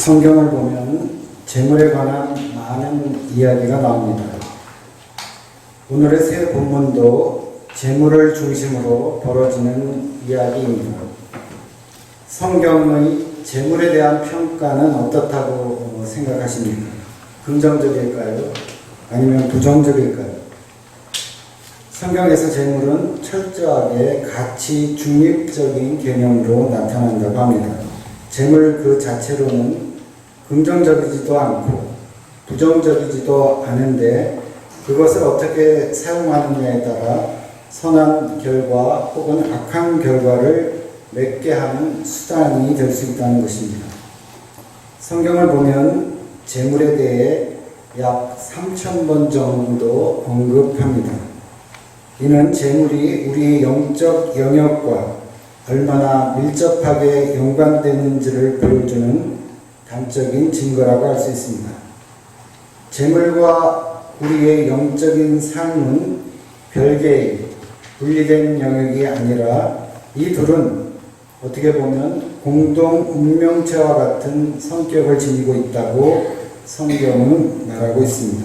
성경을 보면 재물에 관한 많은 이야기가 나옵니다. 오늘의 새 본문도 재물을 중심으로 벌어지는 이야기입니다. 성경의 재물에 대한 평가는 어떻다고 생각하십니까? 긍정적일까요? 아니면 부정적일까요? 성경에서 재물은 철저하게 가치 중립적인 개념으로 나타난다고 합니다. 재물 그 자체로는 긍정적이지도 않고 부정적이지도 않은데 그것을 어떻게 사용하느냐에 따라 선한 결과 혹은 악한 결과를 맺게 하는 수단이 될 수 있다는 것입니다. 성경을 보면 재물에 대해 약 3,000번 정도 언급합니다. 이는 재물이 우리의 영적 영역과 얼마나 밀접하게 연관되는지를 보여주는 단적인 증거라고 할 수 있습니다. 재물과 우리의 영적인 삶은 별개의 분리된 영역이 아니라 이 둘은 어떻게 보면 공동 운명체와 같은 성격을 지니고 있다고 성경은 말하고 있습니다.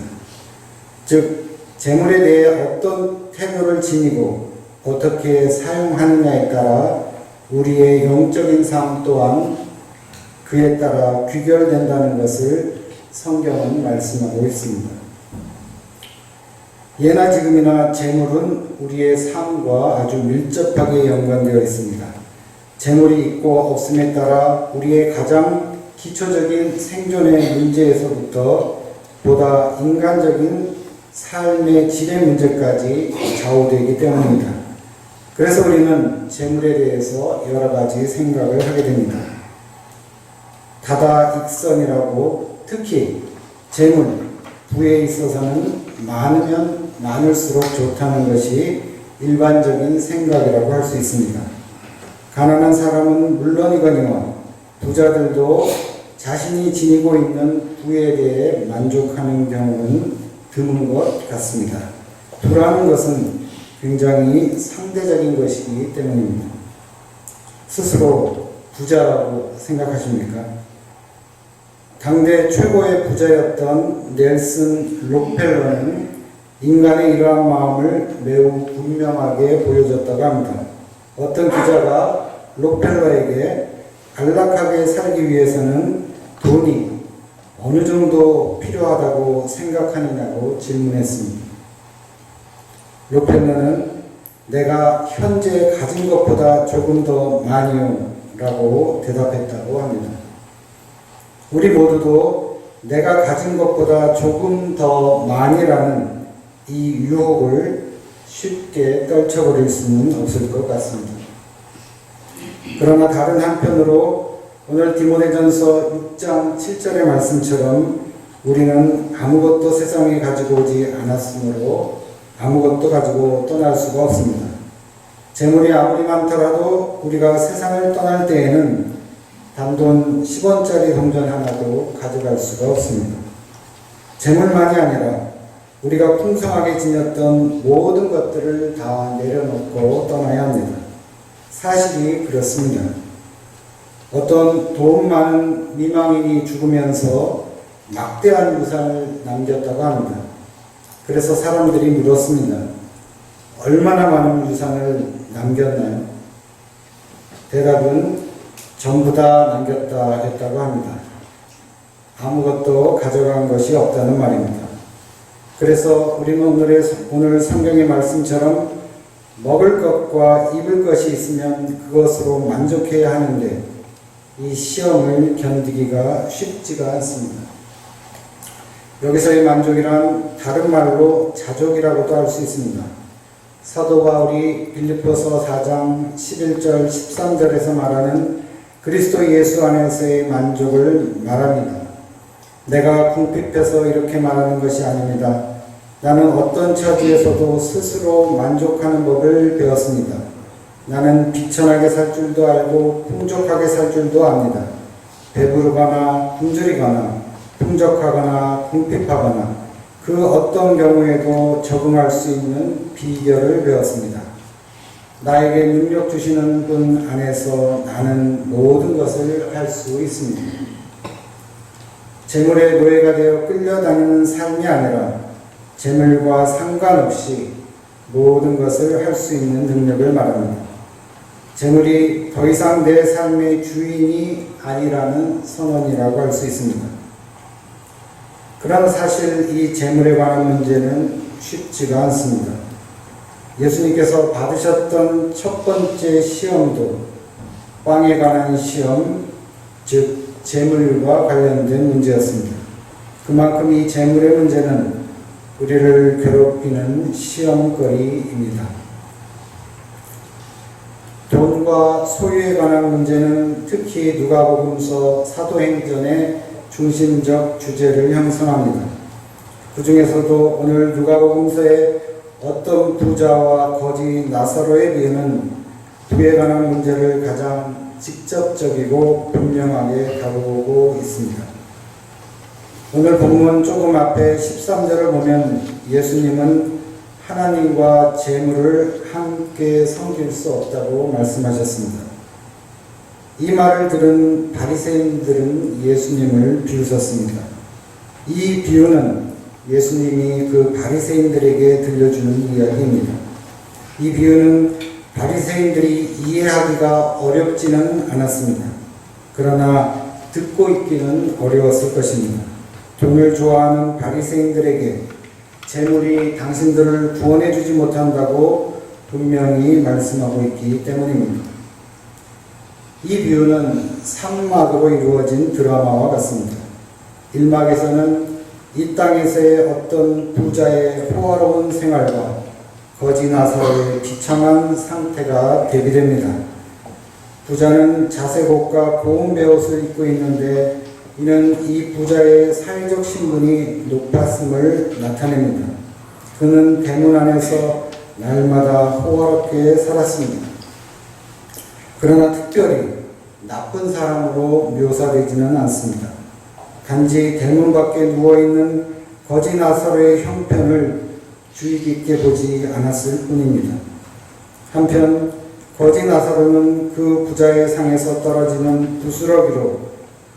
즉, 재물에 대해 어떤 태도를 지니고 어떻게 사용하느냐에 따라 우리의 영적인 삶 또한 그에 따라 귀결된다는 것을 성경은 말씀하고 있습니다. 예나 지금이나 재물은 우리의 삶과 아주 밀접하게 연관되어 있습니다. 재물이 있고 없음에 따라 우리의 가장 기초적인 생존의 문제에서부터 보다 인간적인 삶의 질의 문제까지 좌우되기 때문입니다. 그래서 우리는 재물에 대해서 여러 가지 생각을 하게 됩니다. 다다익선이라고 특히 재물, 부에 있어서는 많으면 많을수록 좋다는 것이 일반적인 생각이라고 할 수 있습니다. 가난한 사람은 물론이거니와 부자들도 자신이 지니고 있는 부에 대해 만족하는 경우는 드문 것 같습니다. 부라는 것은 굉장히 상대적인 것이기 때문입니다. 스스로 부자라고 생각하십니까? 당대 최고의 부자였던 넬슨 록펠러는 인간의 이러한 마음을 매우 분명하게 보여줬다고 합니다. 어떤 기자가 록펠러에게 안락하게 살기 위해서는 돈이 어느 정도 필요하다고 생각하느냐고 질문했습니다. 록펠러는 내가 현재 가진 것보다 조금 더 많이요 라고 대답했다고 합니다. 우리 모두도 내가 가진 것보다 조금 더 많이라는 이 유혹을 쉽게 떨쳐버릴 수는 없을 것 같습니다. 그러나 다른 한편으로 오늘 디모데전서 6장 7절의 말씀처럼 우리는 아무것도 세상에 가지고 오지 않았으므로 아무것도 가지고 떠날 수가 없습니다. 재물이 아무리 많더라도 우리가 세상을 떠날 때에는 단돈 10원짜리 동전 하나도 가져갈 수가 없습니다. 재물만이 아니라 우리가 풍성하게 지녔던 모든 것들을 다 내려놓고 떠나야 합니다. 사실이 그렇습니다. 어떤 돈 많은 미망인이 죽으면서 막대한 유산을 남겼다고 합니다. 그래서 사람들이 물었습니다. 얼마나 많은 유산을 남겼나요? 대답은 전부 다 남겼다 했다고 합니다. 아무것도 가져간 것이 없다는 말입니다. 그래서 우리는 오늘 성경의 말씀처럼 먹을 것과 입을 것이 있으면 그것으로 만족해야 하는데 이 시험을 견디기가 쉽지가 않습니다. 여기서의 만족이란 다른 말로 자족이라고도 할 수 있습니다. 사도 바울이 빌립보서 4장 11절 13절에서 말하는 그리스도 예수 안에서의 만족을 말합니다. 내가 궁핍해서 이렇게 말하는 것이 아닙니다. 나는 어떤 처지에서도 스스로 만족하는 법을 배웠습니다. 나는 비천하게 살 줄도 알고 풍족하게 살 줄도 압니다. 배부르거나 굶주리거나 풍족하거나 궁핍하거나 그 어떤 경우에도 적응할 수 있는 비결을 배웠습니다. 나에게 능력 주시는 분 안에서 나는 모든 것을 할 수 있습니다. 재물의 노예가 되어 끌려다니는 삶이 아니라 재물과 상관없이 모든 것을 할 수 있는 능력을 말합니다. 재물이 더 이상 내 삶의 주인이 아니라는 선언이라고 할 수 있습니다. 그러나 사실 이 재물에 관한 문제는 쉽지가 않습니다. 예수님께서 받으셨던 첫 번째 시험도 빵에 관한 시험, 즉 재물과 관련된 문제였습니다. 그만큼 이 재물의 문제는 우리를 괴롭히는 시험거리입니다. 돈과 소유에 관한 문제는 특히 누가복음서 사도행전의 중심적 주제를 형성합니다. 그 중에서도 오늘 누가복음서의 어떤 부자와 거지 나사로의 비유는 부에 관한 문제를 가장 직접적이고 분명하게 다루고 있습니다. 오늘 본문 조금 앞에 13절을 보면 예수님은 하나님과 재물을 함께 섬길 수 없다고 말씀하셨습니다. 이 말을 들은 바리새인들은 예수님을 비웃었습니다. 이 비유는 예수님이 그 바리새인들에게 들려주는 이야기입니다. 이 비유는 바리새인들이 이해하기가 어렵지는 않았습니다. 그러나 듣고 있기는 어려웠을 것입니다. 돈을 좋아하는 바리새인들에게 재물이 당신들을 구원해 주지 못한다고 분명히 말씀하고 있기 때문입니다. 이 비유는 3막으로 이루어진 드라마와 같습니다. 1막에서는 이 땅에서의 어떤 부자의 호화로운 생활과 거지 나사로의 비참한 상태가 대비됩니다. 부자는 자색옷과 고운 베옷을 입고 있는데 이는 이 부자의 사회적 신분이 높았음을 나타냅니다. 그는 대문 안에서 날마다 호화롭게 살았습니다. 그러나 특별히 나쁜 사람으로 묘사되지는 않습니다. 단지 대문 밖에 누워있는 거지 나사로의 형편을 주의 깊게 보지 않았을 뿐입니다. 한편 거지 나사로는 그 부자의 상에서 떨어지는 부스러기로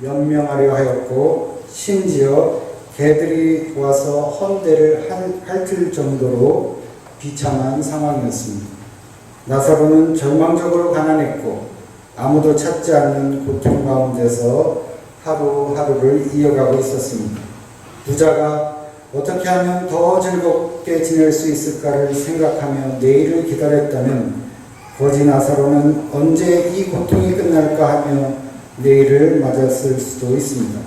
연명하려 하였고 심지어 개들이 와서 헌대를 핥을 정도로 비참한 상황이었습니다. 나사로는 절망적으로 가난했고 아무도 찾지 않는 고통 가운데서 하루하루를 이어가고 있었습니다. 부자가 어떻게 하면 더 즐겁게 지낼 수 있을까를 생각하며 내일을 기다렸다면 거지 나사로는 언제 이 고통이 끝날까 하며 내일을 맞았을 수도 있습니다.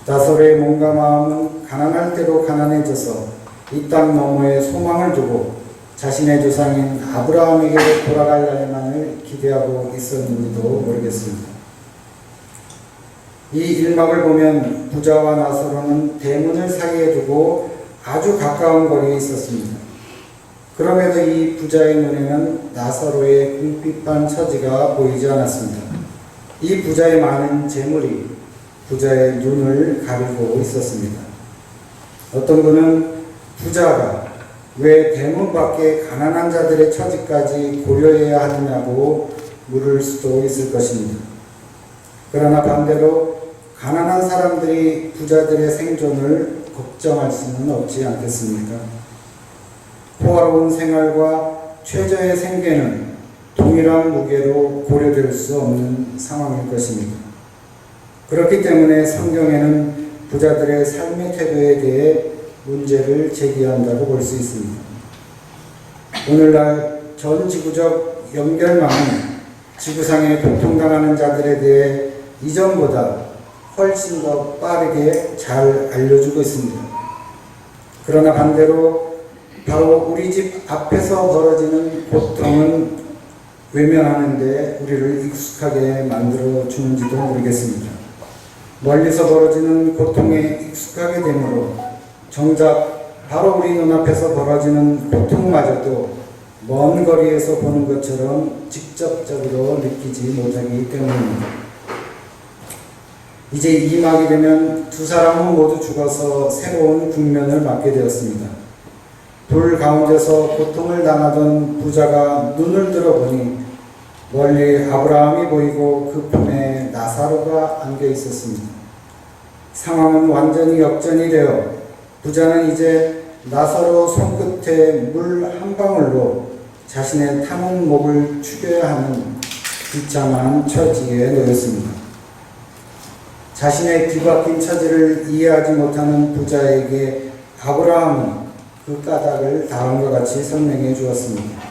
나사로의 몸과 마음은 가난할 대로 가난해져서 이 땅 너머에 소망을 두고 자신의 조상인 아브라함에게 돌아갈 날만을 기대하고 있었는지도 모르겠습니다. 이 1막을 보면 부자와 나사로는 대문을 사이에 두고 아주 가까운 거리에 있었습니다. 그럼에도 이 부자의 눈에는 나사로의 궁핍한 처지가 보이지 않았습니다. 이 부자의 많은 재물이 부자의 눈을 가리고 있었습니다. 어떤 분은 부자가 왜 대문 밖에 가난한 자들의 처지까지 고려해야 하느냐고 물을 수도 있을 것입니다. 그러나 반대로 가난한 사람들이 부자들의 생존을 걱정할 수는 없지 않겠습니까? 호화로운 생활과 최저의 생계는 동일한 무게로 고려될 수 없는 상황일 것입니다. 그렇기 때문에 성경에는 부자들의 삶의 태도에 대해 문제를 제기한다고 볼 수 있습니다. 오늘날 전 지구적 연결망은 지구상에 고통당하는 자들에 대해 이전보다 훨씬 더 빠르게 잘 알려주고 있습니다. 그러나 반대로 바로 우리 집 앞에서 벌어지는 고통은 외면하는데 우리를 익숙하게 만들어 주는지도 모르겠습니다. 멀리서 벌어지는 고통에 익숙하게 되므로 정작 바로 우리 눈앞에서 벌어지는 고통마저도 먼 거리에서 보는 것처럼 직접적으로 느끼지 못하기 때문입니다. 이제 2막이 되면 두 사람은 모두 죽어서 새로운 국면을 맞게 되었습니다. 돌 가운데서 고통을 당하던 부자가 눈을 들어보니 멀리 아브라함이 보이고 그 품에 나사로가 안겨 있었습니다. 상황은 완전히 역전이 되어 부자는 이제 나사로 손끝에 물 한 방울로 자신의 타는 목을 축여야 하는 비참한 처지에 놓였습니다. 자신의 뒤바뀐 처지를 이해하지 못하는 부자에게 아브라함은 그 까닭을 다음과 같이 설명해 주었습니다.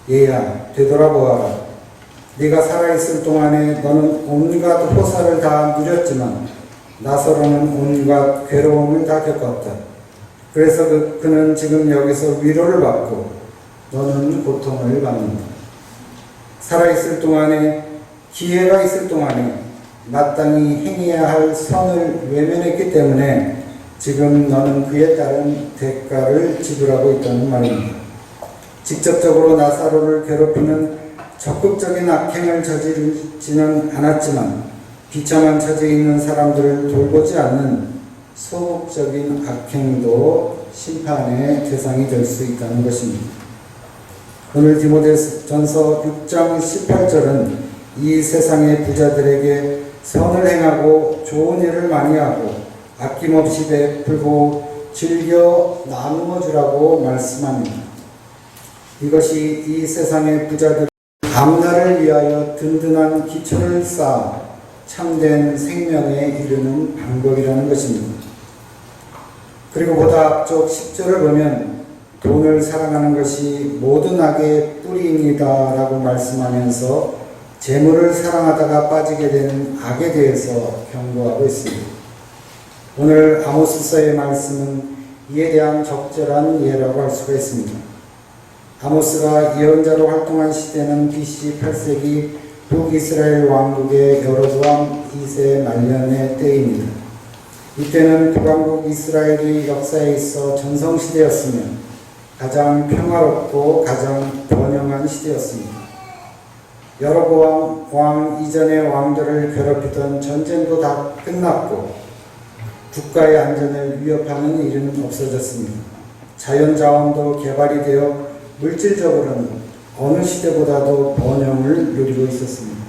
얘야, 되돌아보아라. 네가 살아있을 동안에 너는 온갖 호사를 다 누렸지만 나사로는 온갖 괴로움을 다 겪었다. 그래서 그는 지금 여기서 위로를 받고 너는 고통을 받는다. 살아있을 동안에, 기회가 있을 동안에 마땅히 행해야 할 선을 외면했기 때문에 지금 너는 그에 따른 대가를 지불하고 있다는 말입니다. 직접적으로 나사로를 괴롭히는 적극적인 악행을 저지르지는 않았지만 비참한 처지에 있는 사람들을 돌보지 않는 소극적인 악행도 심판의 대상이 될 수 있다는 것입니다. 오늘 디모데전서 6장 18절은 이 세상의 부자들에게 선을 행하고 좋은 일을 많이 하고 아낌없이 베풀고 즐겨 나누어 주라고 말씀합니다. 이것이 이 세상의 부자들 앞날을 위하여 든든한 기초를 쌓아 참된 생명에 이르는 방법이라는 것입니다. 그리고 보다 앞쪽 10절을 보면 돈을 사랑하는 것이 모든 악의 뿌리입니다 라고 말씀하면서 재물을 사랑하다가 빠지게 되는 악에 대해서 경고하고 있습니다. 오늘 아모스서의 말씀은 이에 대한 적절한 예라고 할 수가 있습니다. 아모스가 예언자로 활동한 시대는 BC 8세기 북이스라엘 왕국의 여로보암 2세 말년의 때입니다. 이때는 북왕국 이스라엘이 역사에 있어 전성시대였으며 가장 평화롭고 가장 번영한 시대였습니다. 여로보암 왕 이전의 왕들을 괴롭히던 전쟁도 다 끝났고 국가의 안전을 위협하는 일은 없어졌습니다. 자연자원도 개발이 되어 물질적으로는 어느 시대보다도 번영을 누리고 있었습니다.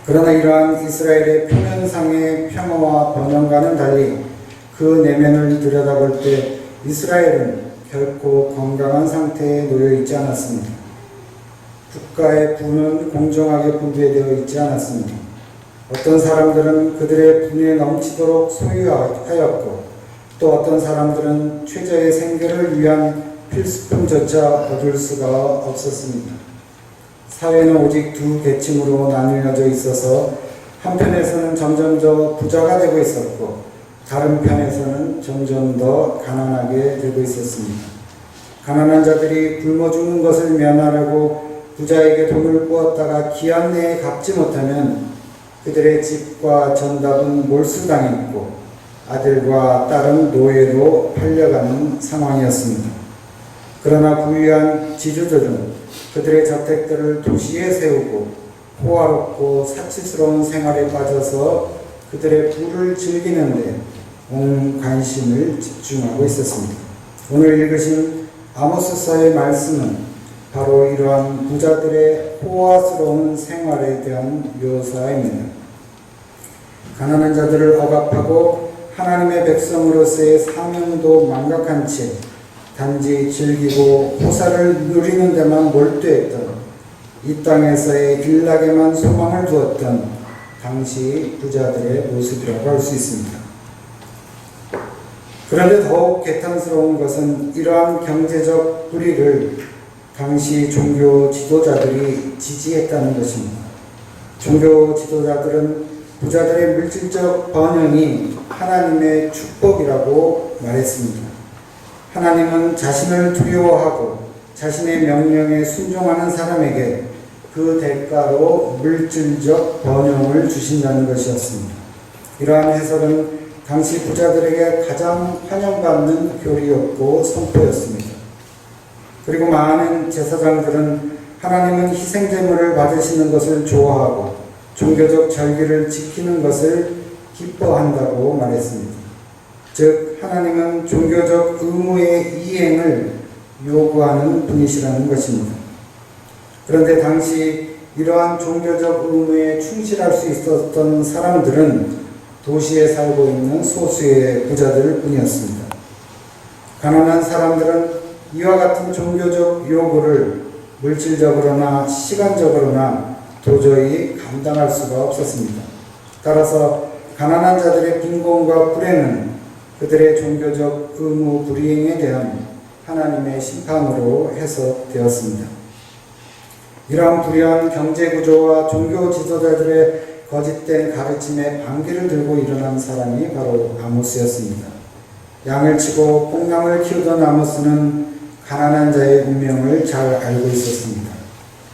그러나 이러한 이스라엘의 표면상의 평화와 번영과는 달리 그 내면을 들여다볼 때 이스라엘은 결코 건강한 상태에 놓여 있지 않았습니다. 국가의 부는 공정하게 분배되어 있지 않았습니다. 어떤 사람들은 그들의 분에 넘치도록 소유하였고 또 어떤 사람들은 최저의 생계를 위한 필수품조차 얻을 수가 없었습니다. 사회는 오직 두 계층으로 나뉘어져 있어서 한편에서는 점점 더 부자가 되고 있었고 다른 편에서는 점점 더 가난하게 되고 있었습니다. 가난한 자들이 굶어 죽는 것을 면하려고 부자에게 돈을 꾸었다가 기한 내에 갚지 못하면 그들의 집과 전답은 몰수당했고 아들과 딸은 노예로 팔려가는 상황이었습니다. 그러나 부유한 지주들은 그들의 저택들을 도시에 세우고 호화롭고 사치스러운 생활에 빠져서 그들의 부를 즐기는데 온 관심을 집중하고 있었습니다. 오늘 읽으신 아모스서의 말씀은 바로 이러한 부자들의 호화스러운 생활에 대한 묘사입니다. 가난한 자들을 억압하고 하나님의 백성으로서의 사명도 망각한 채 단지 즐기고 호사를 누리는 데만 몰두했던 이 땅에서의 일락에만 소망을 두었던 당시 부자들의 모습이라고 할 수 있습니다. 그런데 더욱 개탄스러운 것은 이러한 경제적 불의를 당시 종교 지도자들이 지지했다는 것입니다. 종교 지도자들은 부자들의 물질적 번영이 하나님의 축복이라고 말했습니다. 하나님은 자신을 두려워하고 자신의 명령에 순종하는 사람에게 그 대가로 물질적 번영을 주신다는 것이었습니다. 이러한 해석은 당시 부자들에게 가장 환영받는 교리였고 선포였습니다. 그리고 많은 제사장들은 하나님은 희생제물을 받으시는 것을 좋아하고 종교적 절기를 지키는 것을 기뻐한다고 말했습니다. 즉 하나님은 종교적 의무의 이행을 요구하는 분이시라는 것입니다. 그런데 당시 이러한 종교적 의무에 충실할 수 있었던 사람들은 도시에 살고 있는 소수의 부자들 뿐이었습니다. 가난한 사람들은 이와 같은 종교적 요구를 물질적으로나 시간적으로나 도저히 감당할 수가 없었습니다. 따라서 가난한 자들의 빈곤과 불행은 그들의 종교적 의무 불이행에 대한 하나님의 심판으로 해석되었습니다. 이러한 불의한 경제구조와 종교 지도자들의 거짓된 가르침에 반기를 들고 일어난 사람이 바로 아모스였습니다. 양을 치고 꽁양을 키우던 아모스는 가난한 자의 운명을 잘 알고 있었습니다.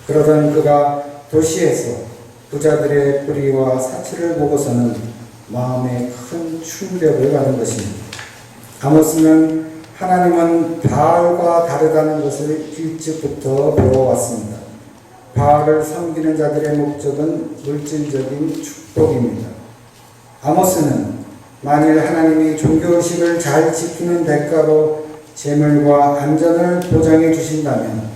그러던 그가 도시에서 부자들의 불의와 사치를 보고서는 마음에 큰 충격을 받은 것입니다. 아모스는 하나님은 바알과 다르다는 것을 일찍부터 배워왔습니다. 바알을 섬기는 자들의 목적은 물질적인 축복입니다. 아모스는 만일 하나님이 종교의식을 잘 지키는 대가로 재물과 안전을 보장해 주신다면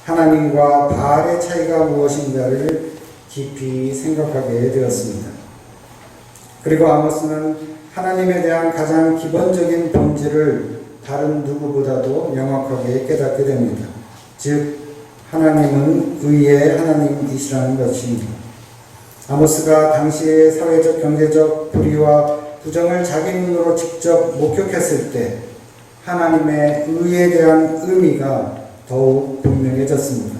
하나님과 바알의 차이가 무엇인가를 깊이 생각하게 되었습니다. 그리고 아모스는 하나님에 대한 가장 기본적인 본질을 다른 누구보다도 명확하게 깨닫게 됩니다. 즉 하나님은 의의 하나님이시라는 것입니다. 아모스가 당시의 사회적 경제적 불의와 부정을 자기 눈으로 직접 목격했을 때 하나님의 의에 대한 의미가 더욱 분명해졌습니다.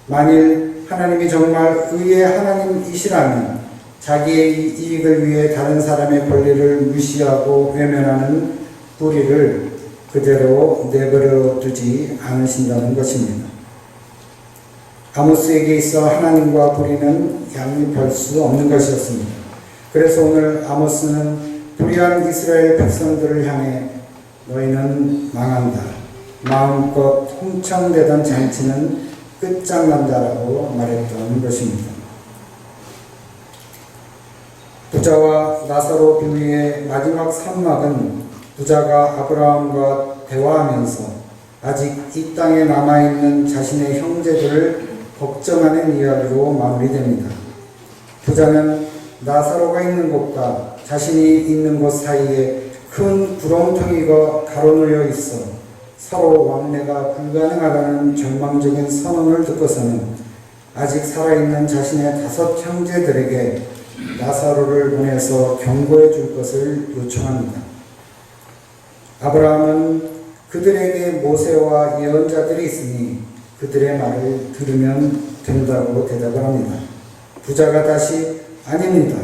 만일 하나님이 정말 의의 하나님이시라면 자기의 이익을 위해 다른 사람의 권리를 무시하고 외면하는 불의를 그대로 내버려 두지 않으신다는 것입니다. 아모스에게 있어 하나님과 불의는 양립할 수 없는 것이었습니다. 그래서 오늘 아모스는 불의한 이스라엘 백성들을 향해 너희는 망한다. 마음껏 홍청되던 잔치는 끝장난다라고 말했던 것입니다. 부자와 나사로 비유의 마지막 산막은 부자가 아브라함과 대화하면서 아직 이 땅에 남아있는 자신의 형제들을 걱정하는 이야기로 마무리됩니다. 부자는 나사로가 있는 곳과 자신이 있는 곳 사이에 큰 구렁텅이가 가로놓여 있어 서로 왕래가 불가능하다는 절망적인 선언을 듣고서는 아직 살아있는 자신의 5 형제들에게 나사로를 보내서 경고해 줄 것을 요청합니다. 아브라함은 그들에게 모세와 예언자들이 있으니 그들의 말을 들으면 된다고 대답을 합니다. 부자가 다시 아닙니다.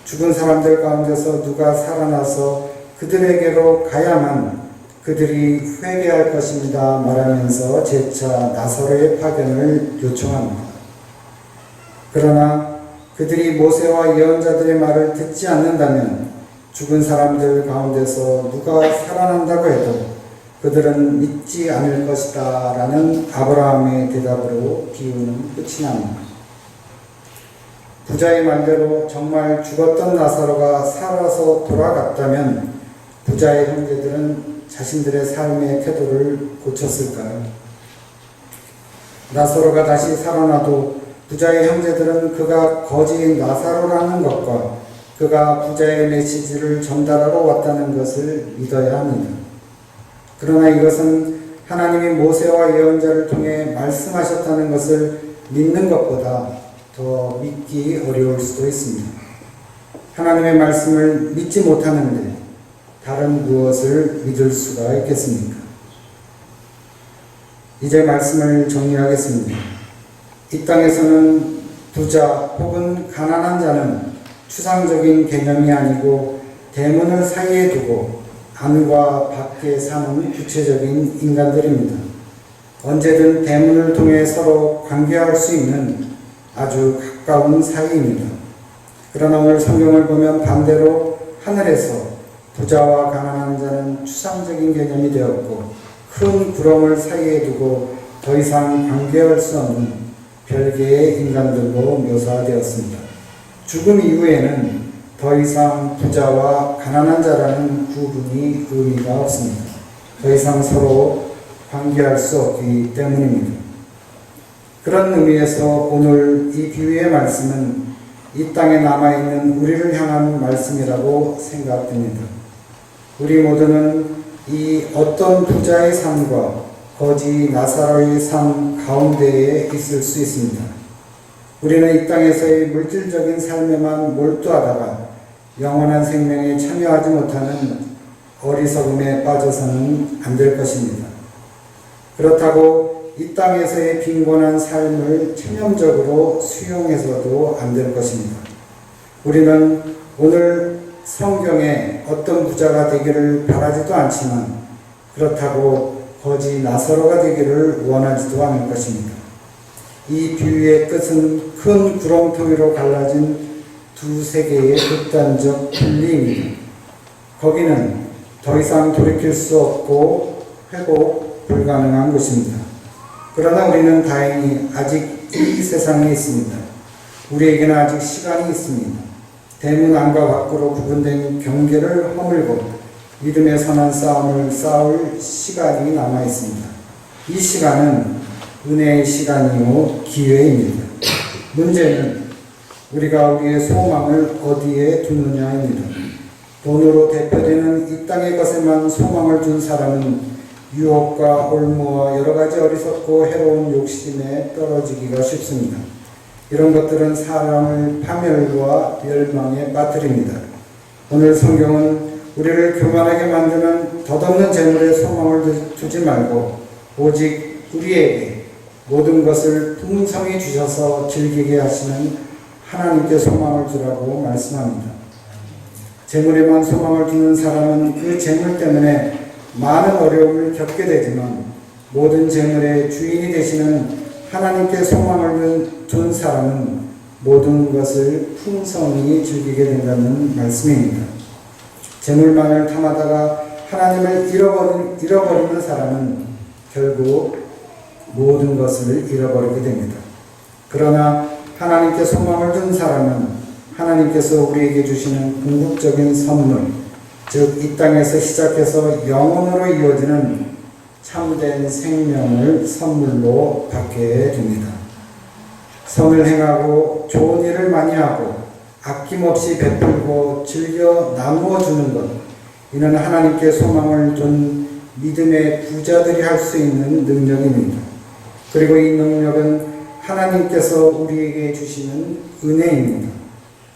죽은 사람들 가운데서 누가 살아나서 그들에게로 가야만 그들이 회개할 것입니다 말하면서 재차 나사로의 파견을 요청합니다. 그러나 그들이 모세와 예언자들의 말을 듣지 않는다면 죽은 사람들 가운데서 누가 살아난다고 해도 그들은 믿지 않을 것이다 라는 아브라함의 대답으로 비유는 끝이 납니다. 부자의 말대로 정말 죽었던 나사로가 살아서 돌아갔다면 부자의 형제들은 자신들의 삶의 태도를 고쳤을까요? 나사로가 다시 살아나도 부자의 형제들은 그가 거지인 나사로라는 것과 그가 부자의 메시지를 전달하러 왔다는 것을 믿어야 합니다. 그러나 이것은 하나님이 모세와 예언자를 통해 말씀하셨다는 것을 믿는 것보다 더 믿기 어려울 수도 있습니다. 하나님의 말씀을 믿지 못하는데 다른 무엇을 믿을 수가 있겠습니까? 이제 말씀을 정리하겠습니다. 이 땅에서는 부자 혹은 가난한 자는 추상적인 개념이 아니고 대문을 사이에 두고 안과 밖에 사는 구체적인 인간들입니다. 언제든 대문을 통해 서로 관계할 수 있는 아주 가까운 사이입니다. 그러나 오늘 성경을 보면 반대로 하늘에서 부자와 가난한 자는 추상적인 개념이 되었고 큰 구렁을 사이에 두고 더 이상 관계할 수 없는 별개의 인간들로 묘사되었습니다. 죽음 이후에는 더 이상 부자와 가난한 자라는 구분이 의미가 없습니다. 더 이상 서로 관계할 수 없기 때문입니다. 그런 의미에서 오늘 이 비유의 말씀은 이 땅에 남아있는 우리를 향한 말씀이라고 생각됩니다. 우리 모두는 이 어떤 부자의 삶과 거지 나사로의 삶 가운데에 있을 수 있습니다. 우리는 이 땅에서의 물질적인 삶에만 몰두하다가 영원한 생명에 참여하지 못하는 어리석음에 빠져서는 안 될 것입니다. 그렇다고 이 땅에서의 빈곤한 삶을 체념적으로 수용해서도 안 될 것입니다. 우리는 오늘 성경에 어떤 부자가 되기를 바라지도 않지만 그렇다고 거지 나사로가 되기를 원하지도 않을 것입니다. 이 비유의 끝은 큰 구렁텅이로 갈라진 두 세계의 극단적 분리입니다. 거기는 더 이상 돌이킬 수 없고 회복 불가능한 곳입니다. 그러나 우리는 다행히 아직 이 세상에 있습니다. 우리에게는 아직 시간이 있습니다. 대문 안과 밖으로 구분된 경계를 허물고 믿음의 선한 싸움을 싸울 시간이 남아 있습니다. 이 시간은 은혜의 시간이요 기회입니다. 문제는 우리가 우리의 소망을 어디에 두느냐입니다. 돈으로 대표되는 이 땅의 것에만 소망을 둔 사람은 유혹과 올무와 여러 가지 어리석고 해로운 욕심에 떨어지기가 쉽습니다. 이런 것들은 사람을 파멸과 멸망에 빠뜨립니다. 오늘 성경은 우리를 교만하게 만드는 덧없는 재물에 소망을 두지 말고 오직 우리에게 모든 것을 풍성히 주셔서 즐기게 하시는 하나님께 소망을 두라고 말씀합니다. 재물에만 소망을 두는 사람은 그 재물 때문에 많은 어려움을 겪게 되지만 모든 재물의 주인이 되시는 하나님께 소망을 둔 사람은 모든 것을 풍성히 즐기게 된다는 말씀입니다. 재물만을 탐하다가 하나님을 잃어버리는 사람은 결국 모든 것을 잃어버리게 됩니다. 그러나 하나님께 소망을 둔 사람은 하나님께서 우리에게 주시는 궁극적인 선물, 즉 이 땅에서 시작해서 영원으로 이어지는 참된 생명을 선물로 받게 됩니다. 선을 행하고 좋은 일을 많이 하고 아낌없이 베풀고 즐겨 나누어 주는 것, 이는 하나님께 소망을 둔 믿음의 부자들이 할 수 있는 능력입니다. 그리고 이 능력은 하나님께서 우리에게 주시는 은혜입니다.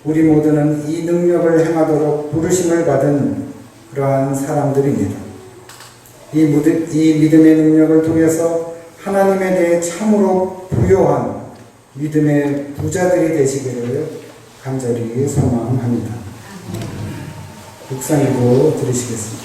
우리 모두는 이 능력을 행하도록 부르심을 받은 그러한 사람들입니다. 이 믿음의 능력을 통해서 하나님에 대해 참으로 부요한 믿음의 부자들이 되시기를 간절히 소망합니다. 묵상기도 드리시겠습니다.